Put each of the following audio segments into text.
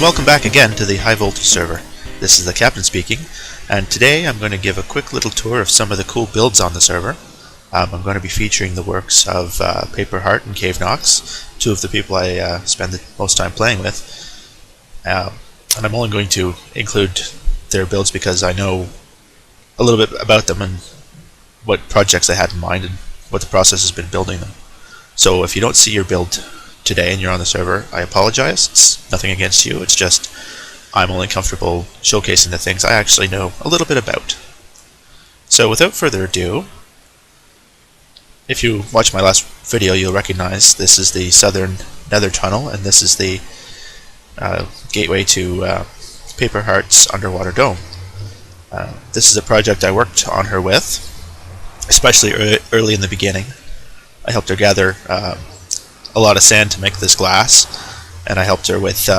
welcome back again to the High Voltage server. This is the captain speaking, and today I'm going to give a quick little tour of some of the cool builds on the server. I'm going to be featuring the works of Paperheart and Caveknox, two of the people I spend the most time playing with. And I'm only going to include their builds because I know a little bit about them and what projects they had in mind and what the process has been building them. So if you don't see your build today and you're on the server, I apologize. It's nothing against you, it's just I'm only comfortable showcasing the things I actually know a little bit about. So without further ado, if you watched my last video, you'll recognize this is the southern nether tunnel, and this is the gateway to Paperheart's underwater dome. This is a project I worked on her with, especially early in the beginning. I helped her gather a lot of sand to make this glass, and I helped her with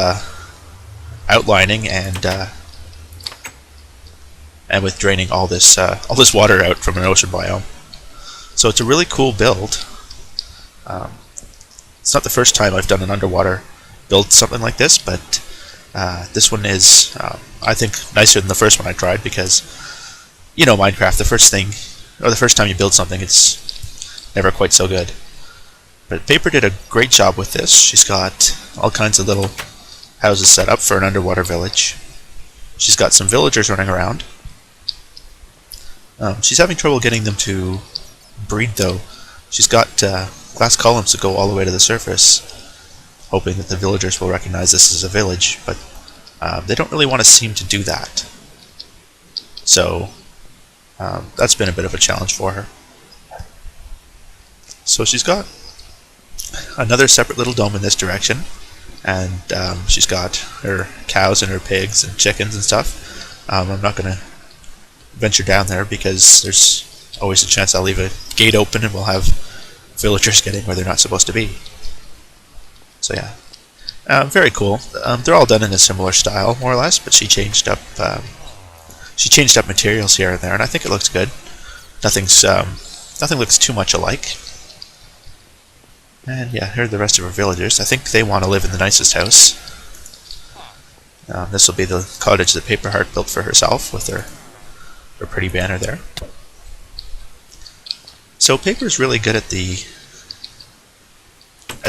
outlining and with draining all this water out from an ocean biome. So it's a really cool build. It's not the first time I've done an underwater build something like this, but this one is, I think, nicer than the first one I tried because, you know, Minecraft, the first time you build something, it's never quite so good. But Paper did a great job with this. She's got all kinds of little houses set up for an underwater village. She's got some villagers running around. She's having trouble getting them to breed, though. She's got glass columns that go all the way to the surface, hoping that the villagers will recognize this as a village, but they don't really want to seem to do that. So that's been a bit of a challenge for her. So she's got another separate little dome in this direction, and she's got her cows and her pigs and chickens and stuff. I'm not going to venture down there because there's always a chance I'll leave a gate open and we'll have villagers getting where they're not supposed to be. So yeah, very cool. They're all done in a similar style, more or less, but she changed up materials here and there, and I think it looks good. Nothing looks too much alike. And yeah, here are the rest of our villagers. I think they want to live in the nicest house. This will be the cottage that Paperheart built for herself with her pretty banner there. So Paper's really good at the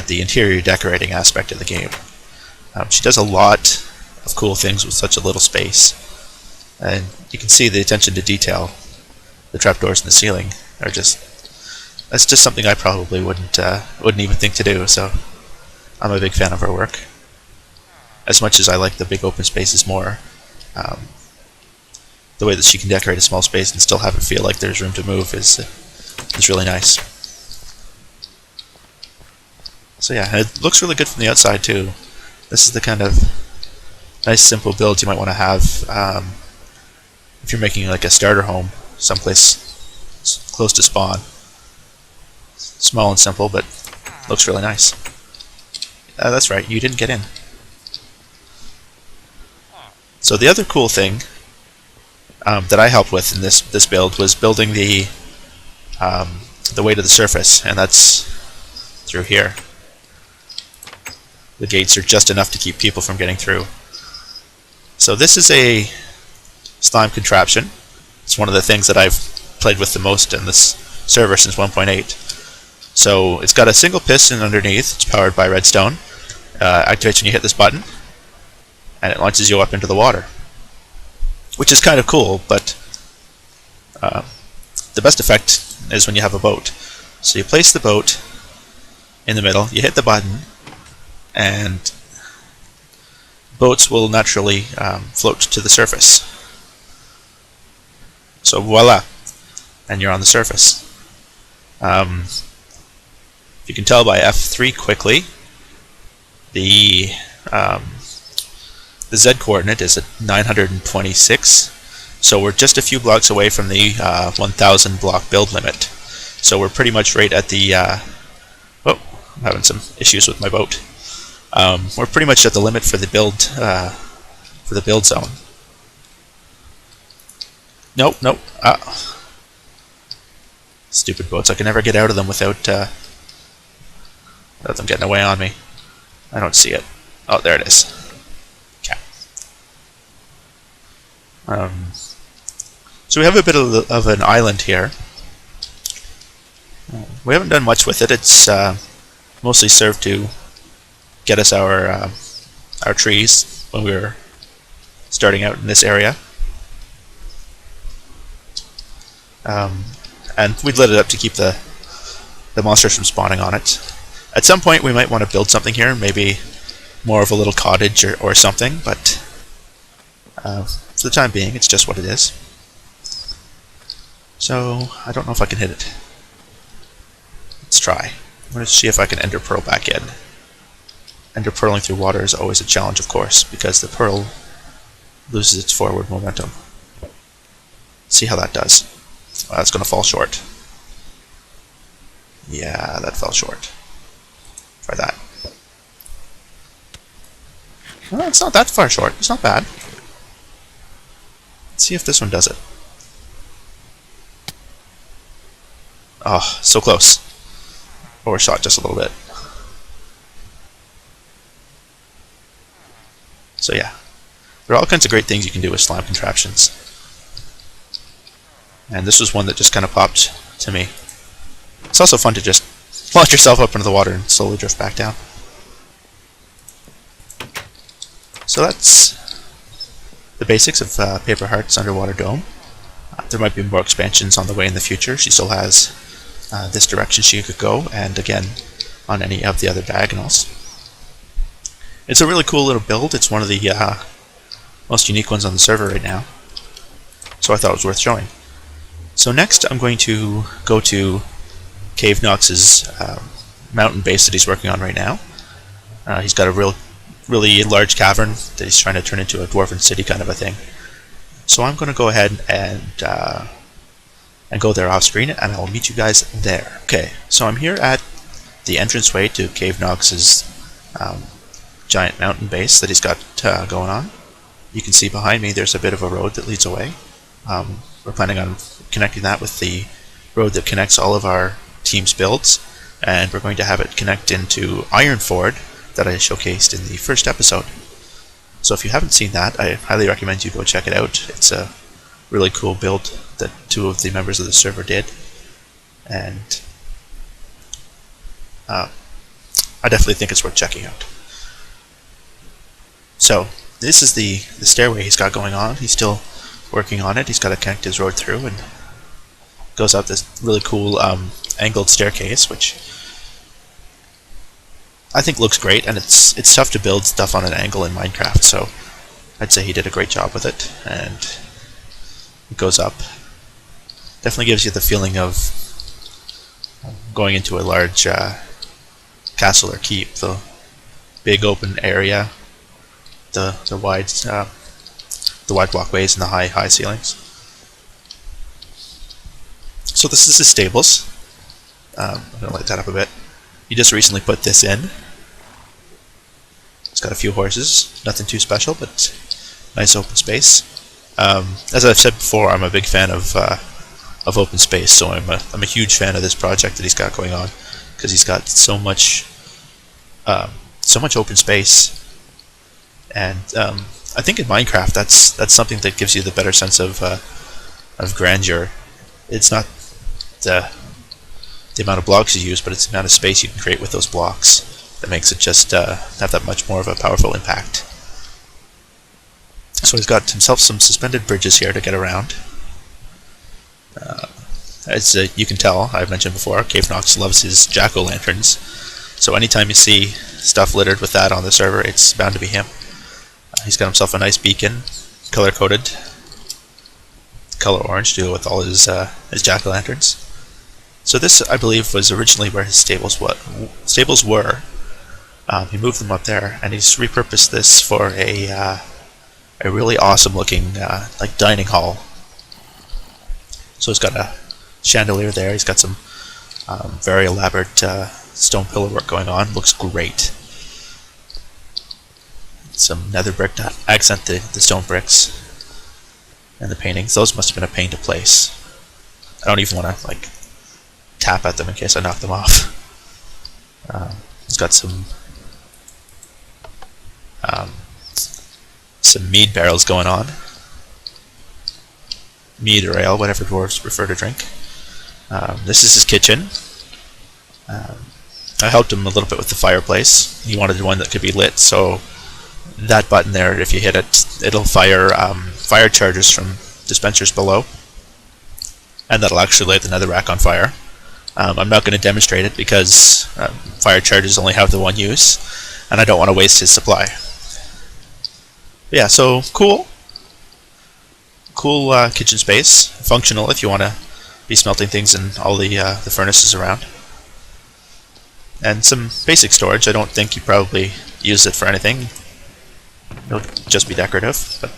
interior decorating aspect of the game. She does a lot of cool things with such a little space, and you can see the attention to detail. The trapdoors in the ceiling are that's just something I probably wouldn't even think to do. So I'm a big fan of her work. As much as I like the big open spaces more, the way that she can decorate a small space and still have it feel like there's room to move is really nice. So yeah, it looks really good from the outside too. This is the kind of nice simple build you might want to have if you're making like a starter home someplace close to spawn. Small and simple, but looks really nice. That's right, you didn't get in. So the other cool thing that I helped with in this build was building the way to the surface, and that's through here. The gates are just enough to keep people from getting through. So this is a slime contraption. It's one of the things that I've played with the most in this server since 1.8. So it's got a single piston underneath. It's powered by redstone. Activates when you hit this button, and it launches you up into the water, which is kind of cool, but the best effect is when you have a boat. So you place the boat in the middle, you hit the button, and boats will naturally float to the surface. So voila, and you're on the surface. You can tell by F3 quickly, the Z coordinate is at 926, so we're just a few blocks away from the 1000 block build limit. So we're pretty much right at the oh, I'm having some issues with my boat. We're pretty much at the limit for the build zone. Nope. Stupid boats! I can never get out of them without them getting away on me. I don't see it. Oh, there it is. So we have a bit of an island here. We haven't done much with it. It's mostly served to get us our trees when we were starting out in this area. And we lit it up to keep the monsters from spawning on it. At some point we might want to build something here, maybe more of a little cottage or something, but for the time being it's just what it is. So I don't know if I can hit it. Let's try. I'm going to see if I can ender pearl back in. Ender pearling through water is always a challenge, of course, because the pearl loses its forward momentum. See how that does. That's going to fall short. Yeah, that fell short. Try that. Well, it's not that far short. It's not bad. Let's see if this one does it. Oh, so close. Overshot just a little bit. So yeah, there are all kinds of great things you can do with slime contraptions. And this was one that just kind of popped to me. It's also fun to just launch yourself up into the water and slowly drift back down. So that's the basics of Paperheart's underwater dome. There might be more expansions on the way in the future. She still has this direction she could go, and again on any of the other diagonals. It's a really cool little build. It's one of the most unique ones on the server right now, so I thought it was worth showing. So next I'm going to go to Caveknox's mountain base that he's working on right now. He's got a really large cavern that he's trying to turn into a dwarven city kind of a thing. So I'm going to go ahead and go there off screen, and I'll meet you guys there. Okay, so I'm here at the entranceway to Caveknox's giant mountain base that he's got going on. You can see behind me there's a bit of a road that leads away. We're planning on connecting that with the road that connects all of our team's builds, and we're going to have it connect into Ironford that I showcased in the first episode. So if you haven't seen that, I highly recommend you go check it out. It's a really cool build that two of the members of the server did, and I definitely think it's worth checking out. So this is the stairway he's got going on. He's still working on it. He's got to connect his road through, and goes up this really cool angled staircase, which I think looks great, and it's tough to build stuff on an angle in Minecraft, so I'd say he did a great job with it. And it goes up. Definitely gives you the feeling of going into a large castle or keep. The big open area, the wide walkways, and the high ceilings. So this is his stables. I'm going to light that up a bit. He just recently put this in. It's got a few horses, nothing too special, but nice open space. As I've said before, I'm a big fan of open space, so I'm a huge fan of this project that he's got going on, because he's got so much open space. And I think in Minecraft that's something that gives you the better sense of grandeur. It's not the amount of blocks you use, but it's the amount of space you can create with those blocks that makes it just have that much more of a powerful impact. So he's got himself some suspended bridges here to get around. As you can tell, I've mentioned before, Caveknox loves his jack-o'-lanterns, so anytime you see stuff littered with that on the server, it's bound to be him. He's got himself a nice beacon, color-coded, color orange to go with all his jack-o'-lanterns. So this, I believe, was originally where his stables were. He moved them up there, and he's repurposed this for a really awesome-looking like dining hall. So he's got a chandelier there. He's got some very elaborate stone pillar work going on. Looks great. Some nether brick to accent the stone bricks and the paintings. Those must have been a pain to place. I don't even want to like tap at them in case I knock them off. He's got some mead barrels going on. mead or ale, whatever dwarves prefer to drink. This is his kitchen. I helped him a little bit with the fireplace. He wanted one that could be lit, so that button there, if you hit it, it'll fire fire charges from dispensers below, and that'll actually light the netherrack on fire. I'm not going to demonstrate it because fire charges only have the one use, and I don't want to waste his supply. But yeah, so cool kitchen space, functional if you want to be smelting things in all the furnaces around. And some basic storage. I don't think you probably use it for anything. It'll just be decorative, but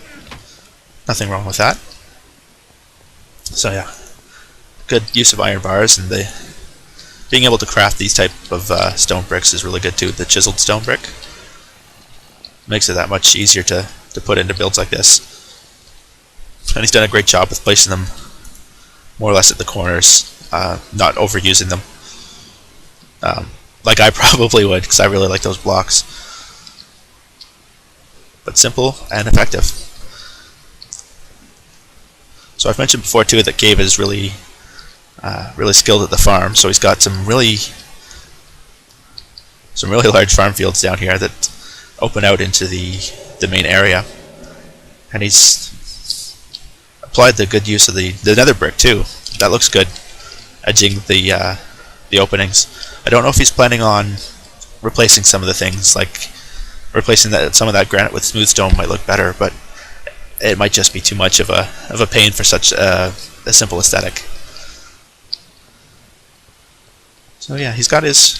nothing wrong with that. So yeah, good use of iron bars, and being able to craft these type of stone bricks is really good too. The chiseled stone brick makes it that much easier to put into builds like this. And he's done a great job with placing them more or less at the corners, not overusing them. Like I probably would, because I really like those blocks. But simple and effective. So I've mentioned before too that Gabe is really skilled at the farm. So he's got some really large farm fields down here that open out into the main area, and he's applied the good use of the nether brick too. That looks good, edging the openings. I don't know if he's planning on replacing some of the things, like replacing some of that granite with smooth stone might look better, but it might just be too much of a pain for such a simple aesthetic. So yeah, he's got his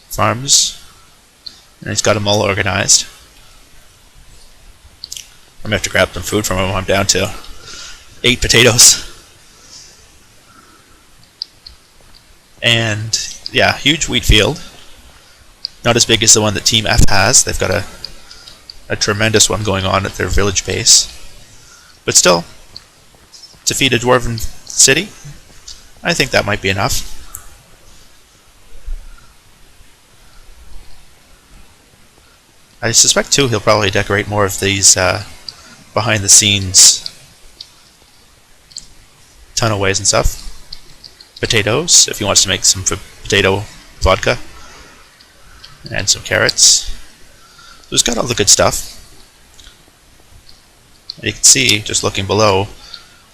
farms, and he's got them all organized. I'm gonna have to grab some food from him. I'm down to 8 potatoes. And yeah, huge wheat field. Not as big as the one that Team F has. They've got a tremendous one going on at their village base. But still, to feed a dwarven city, I think that might be enough. I suspect too he'll probably decorate more of these behind the scenes tunnelways and stuff. Potatoes, if he wants to make some potato vodka, and some carrots. So he's got all the good stuff. You can see, just looking below,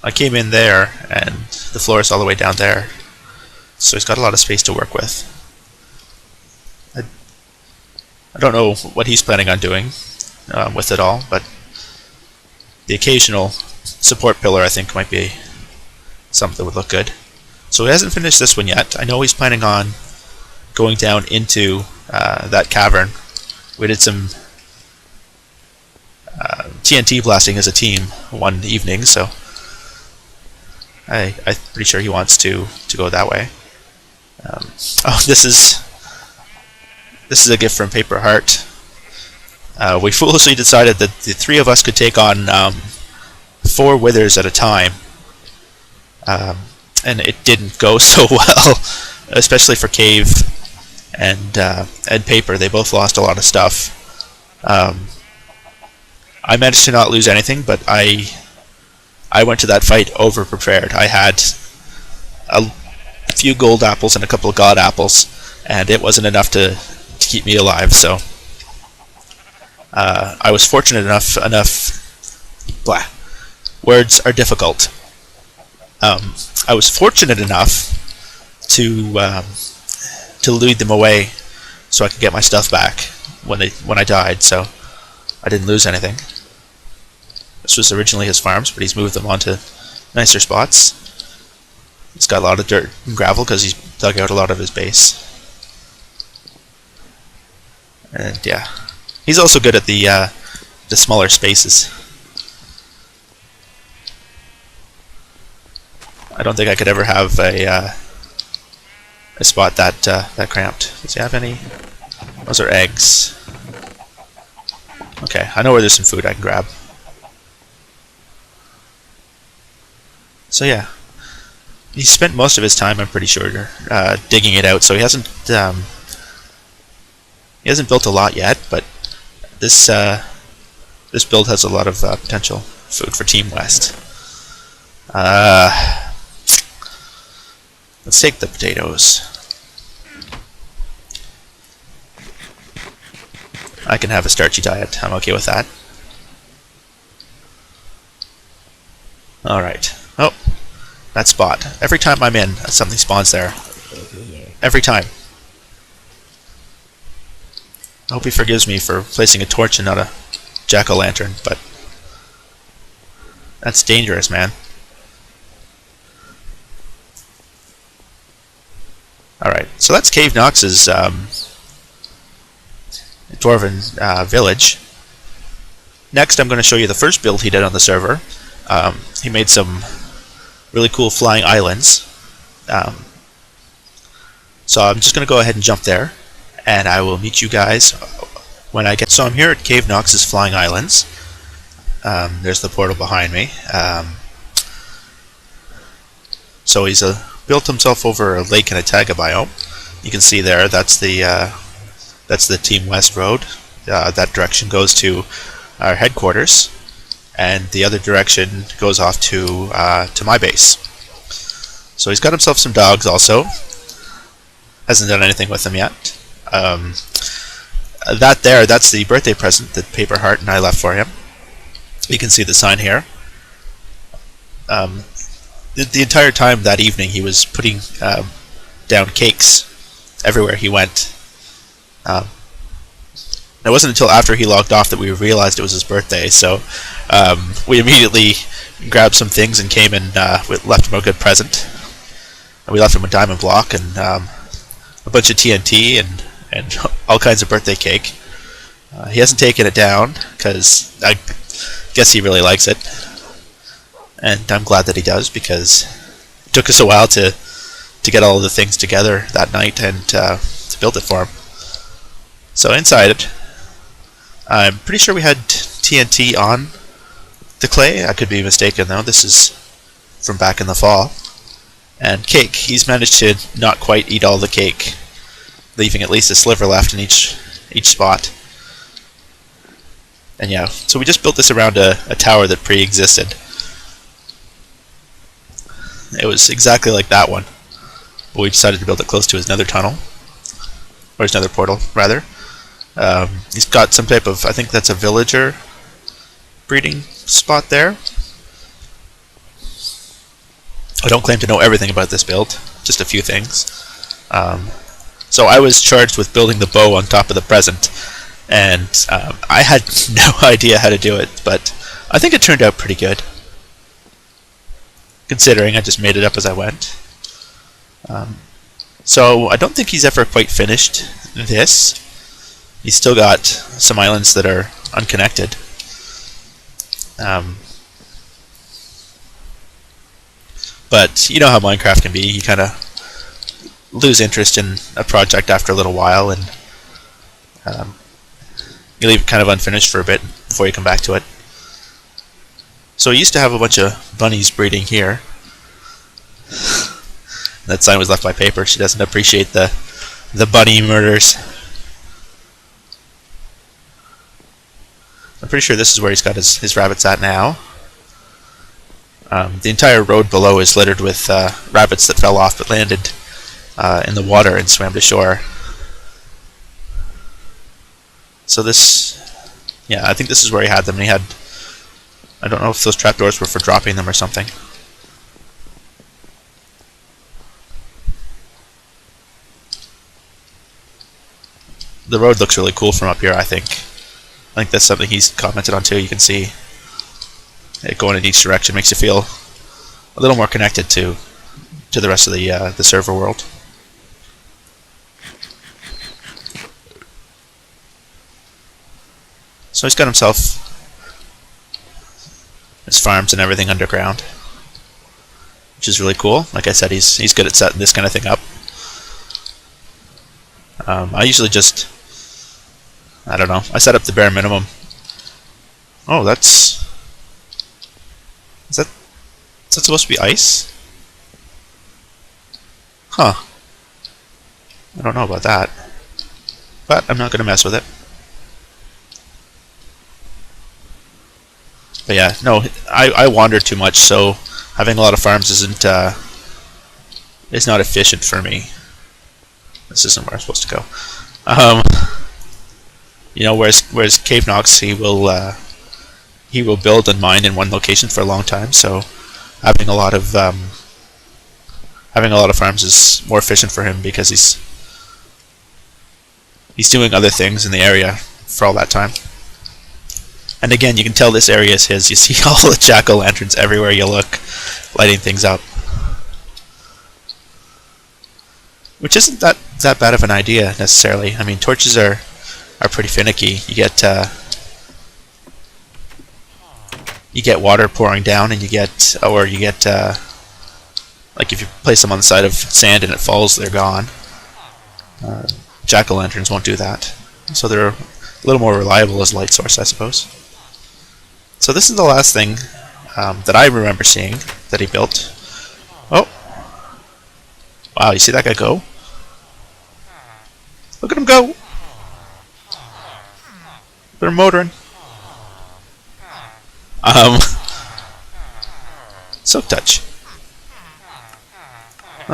I came in there and the floor is all the way down there. So he's got a lot of space to work with. I don't know what he's planning on doing with it all, but the occasional support pillar I think might be something that would look good. So he hasn't finished this one yet. I know he's planning on going down into that cavern. We did some TNT blasting as a team one evening, so I'm pretty sure he wants to go that way. Oh, this is a gift from Paperheart. We foolishly decided that the 3 of us could take on 4 withers at a time, and it didn't go so well, especially for Cave and Paper. They both lost a lot of stuff. I managed to not lose anything, but I went to that fight over prepared. I had a few gold apples and a couple of god apples, and it wasn't enough to keep me alive. So I was fortunate enough. Blah. Words are difficult. I was fortunate enough to lead them away, so I could get my stuff back when I died. So I didn't lose anything. This was originally his farms, but he's moved them onto nicer spots. It's got a lot of dirt and gravel because he's dug out a lot of his base. And yeah, he's also good at the smaller spaces. I don't think I could ever have a spot that cramped. Does he have any? Those are eggs. Okay, I know where there's some food I can grab. So yeah, he spent most of his time, I'm pretty sure, digging it out. So he hasn't built a lot yet, but this build has a lot of potential food for Team West. Let's take the potatoes. I can have a starchy diet. I'm okay with that. Alright. Oh, that spot. Every time I'm in, something spawns there. Every time. I hope he forgives me for placing a torch and not a jack-o'-lantern, but that's dangerous, man. Alright, so that's Caveknox's dwarven village. Next, I'm going to show you the first build he did on the server. He made some really cool flying islands. So I'm just going to go ahead and jump there, and I will meet you guys when I get. So I'm here at Caveknox's flying islands. There's the portal behind me. So he's built himself over a lake and a taiga biome. You can see there, that's the Team West road. That direction goes to our headquarters, and the other direction goes off to my base. So he's got himself some dogs also. Hasn't done anything with them yet. That's the birthday present that Paperheart and I left for him. You can see the sign here. The entire time that evening he was putting down cakes everywhere he went. It wasn't until after he logged off that we realized it was his birthday, so we immediately grabbed some things and came and left him a good present. And we left him a diamond block and a bunch of TNT and all kinds of birthday cake. He hasn't taken it down because I guess he really likes it, and I'm glad that he does, because it took us a while to get all of the things together that night and to build it for him. So inside it, I'm pretty sure we had TNT on the clay. I could be mistaken though. This is from back in the fall. And cake. He's managed to not quite eat all the cake, leaving at least a sliver left in each spot. And yeah, so we just built this around a tower that pre-existed. It was exactly like that one, but we decided to build it close to his nether tunnel, or his nether portal, rather. He's got some type of, I think that's a villager breeding spot there. I don't claim to know everything about this build, just a few things. So I was charged with building the bow on top of the present, and I had no idea how to do it, but I think it turned out pretty good, considering I just made it up as I went. So I don't think he's ever quite finished this. He's still got some islands that are unconnected. But you know how Minecraft can be. You kind of lose interest in a project after a little while, and you leave it kind of unfinished for a bit before you come back to it. So I used to have a bunch of bunnies breeding here. That sign was left by Paper. She doesn't appreciate the bunny murders. I'm pretty sure this is where he's got his rabbits at now. The entire road below is littered with rabbits that fell off but landed in the water and swam to shore. So this, yeah, I think this is where he had them. And he had, I don't know if those trapdoors were for dropping them or something. The road looks really cool from up here, I think. I think that's something he's commented on too. You can see it going in each direction makes you feel a little more connected to the rest of the server world. So he's got himself his farms and everything underground, which is really cool. Like I said, he's good at setting this kind of thing up. I usually just, I don't know, I set up the bare minimum. Oh, is that supposed to be ice? Huh. I don't know about that, but I'm not going to mess with it. But yeah, no, I wander too much, so having a lot of farms is not efficient for me. This isn't where I'm supposed to go. You know, whereas Caveknox, he will build and mine in one location for a long time. So having a lot of farms is more efficient for him because he's doing other things in the area for all that time. And again, you can tell this area is his. You see all the jack-o'-lanterns everywhere you look, lighting things up. Which isn't that bad of an idea necessarily. I mean, torches are pretty finicky. You get water pouring down, and you get like if you place them on the side of sand and it falls, they're gone. Jack-o'-lanterns won't do that, so they're a little more reliable as a light source, I suppose. So this is the last thing that I remember seeing that he built. Oh, wow! You see that guy go? Look at him go! They're motoring. Silk Touch.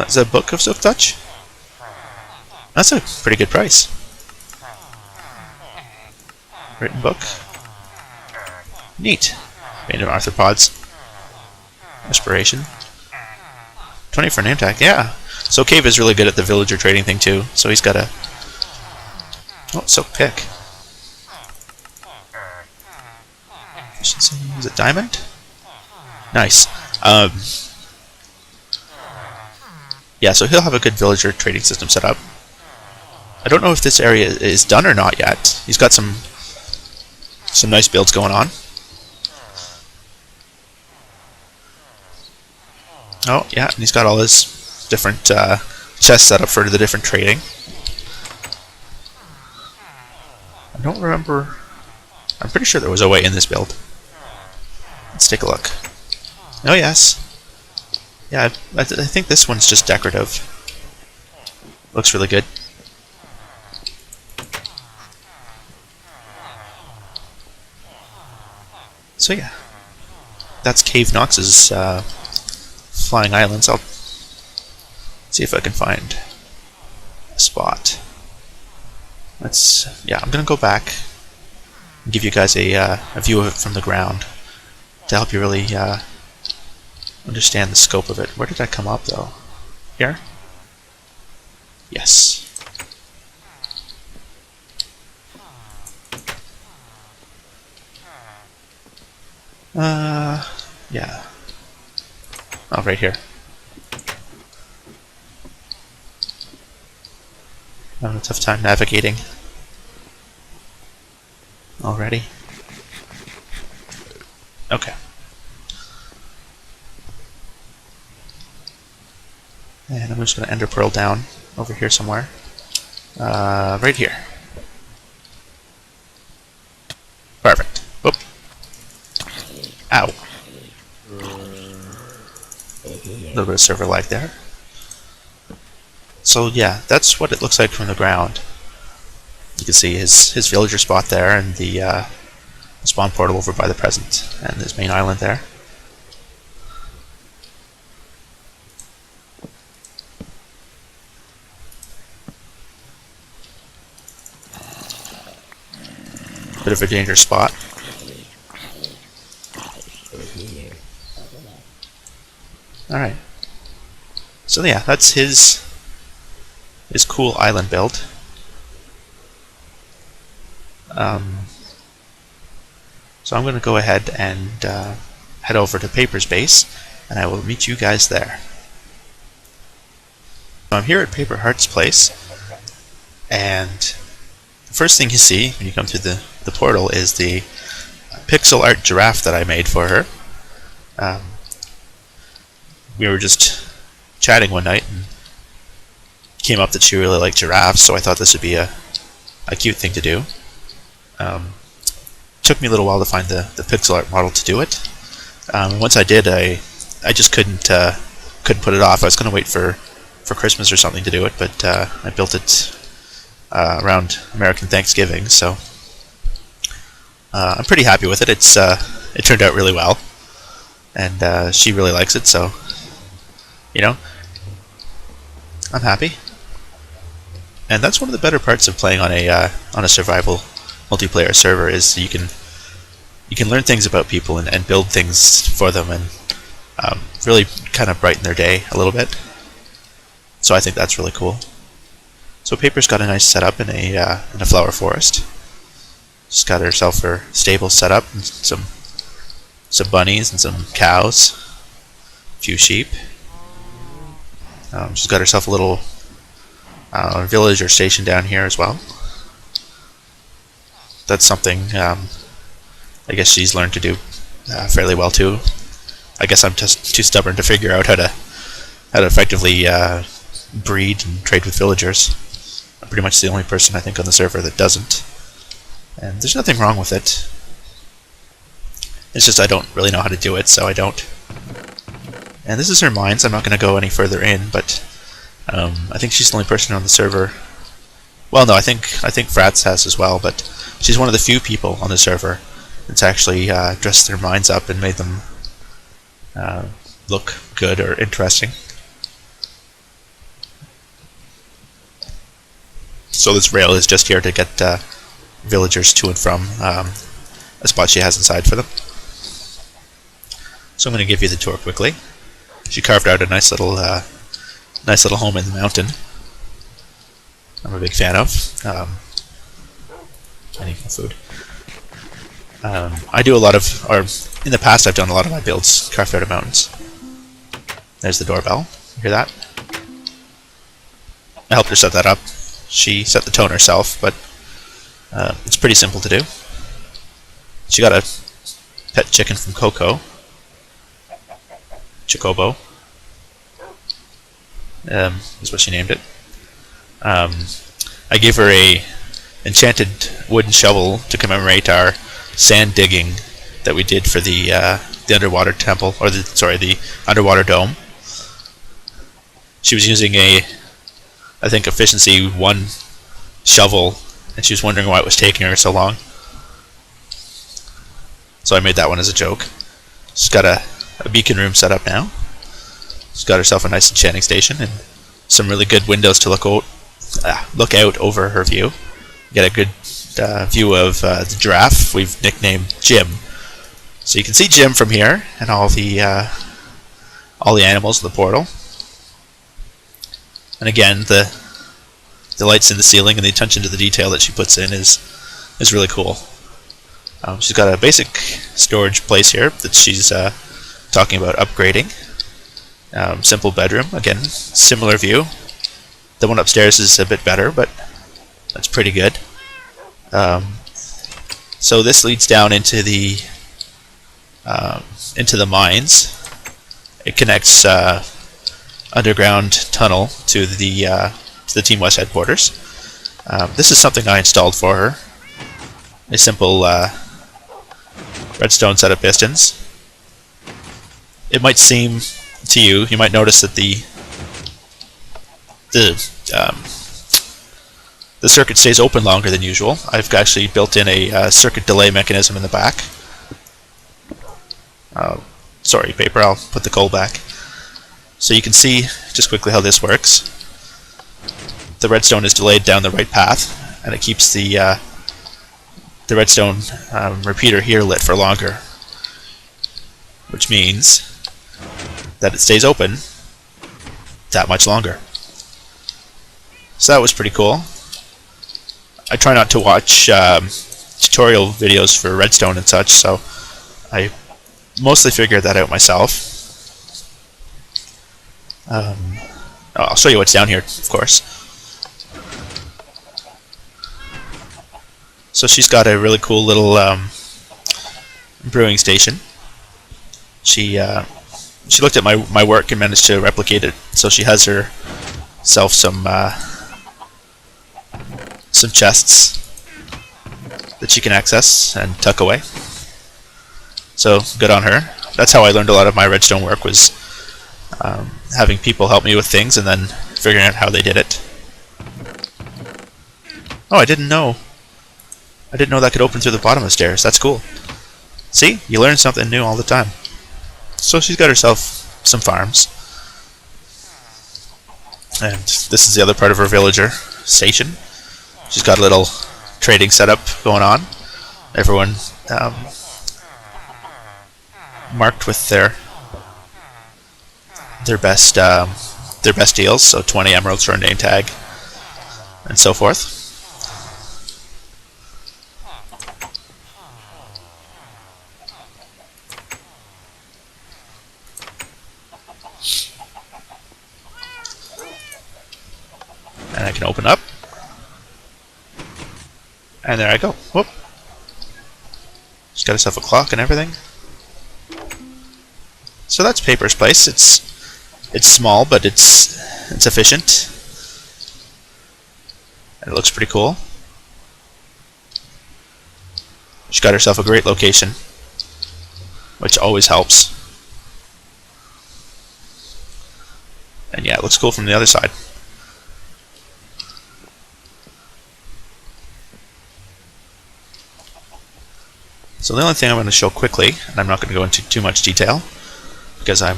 Is that a book of Silk Touch? That's a pretty good price. Written book. Neat. Native arthropods. Respiration. 20 for a name tag. Yeah. So Cave is really good at the villager trading thing too. So he's got a... Oh, Silk Pick. Is it diamond? Nice. Yeah, so he'll have a good villager trading system set up. I don't know if this area is done or not yet. He's got some nice builds going on. Oh, yeah, and he's got all his different chests set up for the different trading. I don't remember... I'm pretty sure there was a way in this build. Let's take a look. Oh, yes. Yeah, I think this one's just decorative. Looks really good. So yeah, that's Caveknox's Flying Islands. I'll see if I can find a spot. I'm gonna go back and give you guys a view of it from the ground to help you really understand the scope of it. Where did I come up though? Here? Yes. Yeah. Oh, right here. I'm having a tough time navigating already. Okay. And I'm just going to ender pearl down over here somewhere. Right here. Perfect. Whoop. Ow. A little bit of server lag there. So yeah, that's what it looks like from the ground. You can see his villager spot there, and the spawn portal over by the present, and his main island there. Bit of a dangerous spot. Alright. So yeah, that's his cool island build. So I'm going to go ahead and head over to Paper's base, and I will meet you guys there. I'm here at Paperheart's place, and the first thing you see when you come through the portal is the pixel art giraffe that I made for her. We were just chatting one night, and it came up that she really liked giraffes, so I thought this would be a cute thing to do. Took me a little while to find the pixel art model to do it. Once I did, I just couldn't put it off. I was going to wait for Christmas or something to do it, but I built it around American Thanksgiving, so I'm pretty happy with it. It turned out really well, and she really likes it, so you know, I'm happy. And that's one of the better parts of playing on a survival multiplayer server, is you can learn things about people and build things for them, and really kind of brighten their day a little bit. So I think that's really cool. So Paper's got a nice setup in a flower forest. She's got herself her stable set up, and some bunnies and some cows, a few sheep. She's got herself a little village or station down here as well. That's something I guess she's learned to do fairly well too. I guess I'm just too stubborn to figure out how to effectively breed and trade with villagers. I'm pretty much the only person I think on the server that doesn't, and there's nothing wrong with it. It's just I don't really know how to do it, so I don't. And this is her mines. I'm not going to go any further in, but I think she's the only person on the server. Well, no, I think Frats has as well, but she's one of the few people on the server that's actually dressed their mines up and made them look good or interesting. So this rail is just here to get villagers to and from a spot she has inside for them. So I'm going to give you the tour quickly. She carved out a nice little home in the mountain. I'm a big fan of. I need more food. I do a lot of, or in the past I've done a lot of my builds carved out of mountains. There's the doorbell. You hear that? I helped her set that up. She set the tone herself, but it's pretty simple to do. She got a pet chicken from Coco. Chocobo is what she named it. I gave her a enchanted wooden shovel to commemorate our sand digging that we did for the underwater temple, or the underwater dome. She was using I think efficiency 1 shovel, and she was wondering why it was taking her so long. So I made that one as a joke. She's got a beacon room set up now. She's got herself a nice enchanting station and some really good windows to look out over her view. Get a good view of the giraffe we've nicknamed Jim. So you can see Jim from here and all the animals in the portal. And again, the lights in the ceiling and the attention to the detail that she puts in is really cool. She's got a basic storage place here that she's talking about upgrading. Simple bedroom, again, similar view. The one upstairs is a bit better, but that's pretty good. So this leads down into the mines. It connects underground tunnel to the Team West headquarters. This is something I installed for her. A simple redstone set of pistons. It might seem to you, you might notice that the circuit stays open longer than usual. I've actually built in a circuit delay mechanism in the back. Sorry, Paper, I'll put the coal back. So you can see just quickly how this works. The redstone is delayed down the right path, and it keeps the redstone repeater here lit for longer, which means that it stays open that much longer. So that was pretty cool. I try not to watch tutorial videos for redstone and such, so I mostly figured that out myself. I'll show you what's down here, of course. So she's got a really cool little brewing station. She looked at my work and managed to replicate it. So she has herself some chests that she can access and tuck away. So good on her. That's how I learned a lot of my redstone work, was having people help me with things and then figuring out how they did it. Oh, I didn't know that could open through the bottom of the stairs. That's cool. See? You learn something new all the time. So she's got herself some farms. And this is the other part of her villager station. She's got a little trading setup going on. Everyone marked with their best deals. So 20 emeralds for a name tag, and so forth. And I can open up. And there I go. Whoop. She's got herself a clock and everything. So that's Paper's place. It's small, but it's efficient. And it looks pretty cool. She's got herself a great location, which always helps. And yeah, it looks cool from the other side. So the only thing I'm going to show quickly, and I'm not going to go into too much detail, because I'm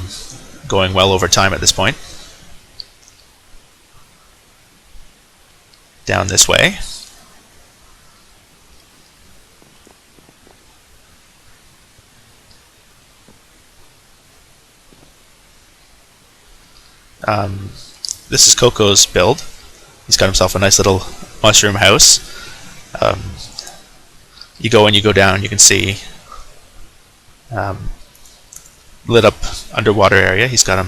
going well over time at this point. Down this way. This is Coco's build. He's got himself a nice little mushroom house. You go and you go down, you can see lit up underwater area. He's got a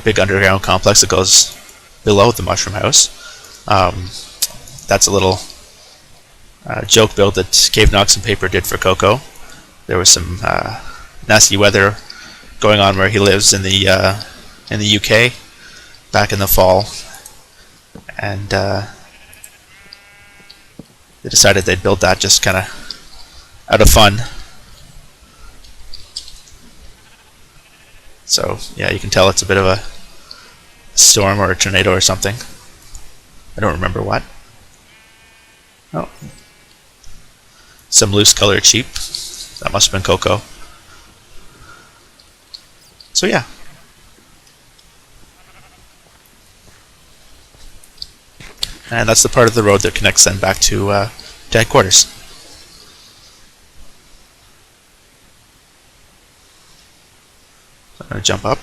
big underground complex that goes below the mushroom house. That's a little joke build that Caveknox and Paper did for Coco. There was some nasty weather going on where he lives in the UK back in the fall, and they decided they'd build that just kind of out of fun. So yeah, you can tell it's a bit of a storm or a tornado or something. I don't remember what. Oh, some loose colored sheep. That must have been Coco. So yeah. And that's the part of the road that connects then back to headquarters. So I'm going to jump up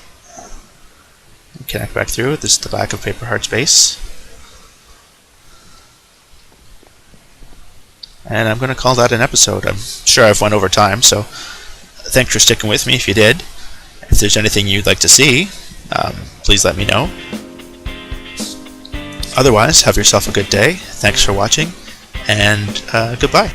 and connect back through. This is the back of Paperheart's base. And I'm going to call that an episode. I'm sure I've went over time, so thanks for sticking with me if you did. If there's anything you'd like to see, please let me know. Otherwise, have yourself a good day. Thanks for watching, and goodbye.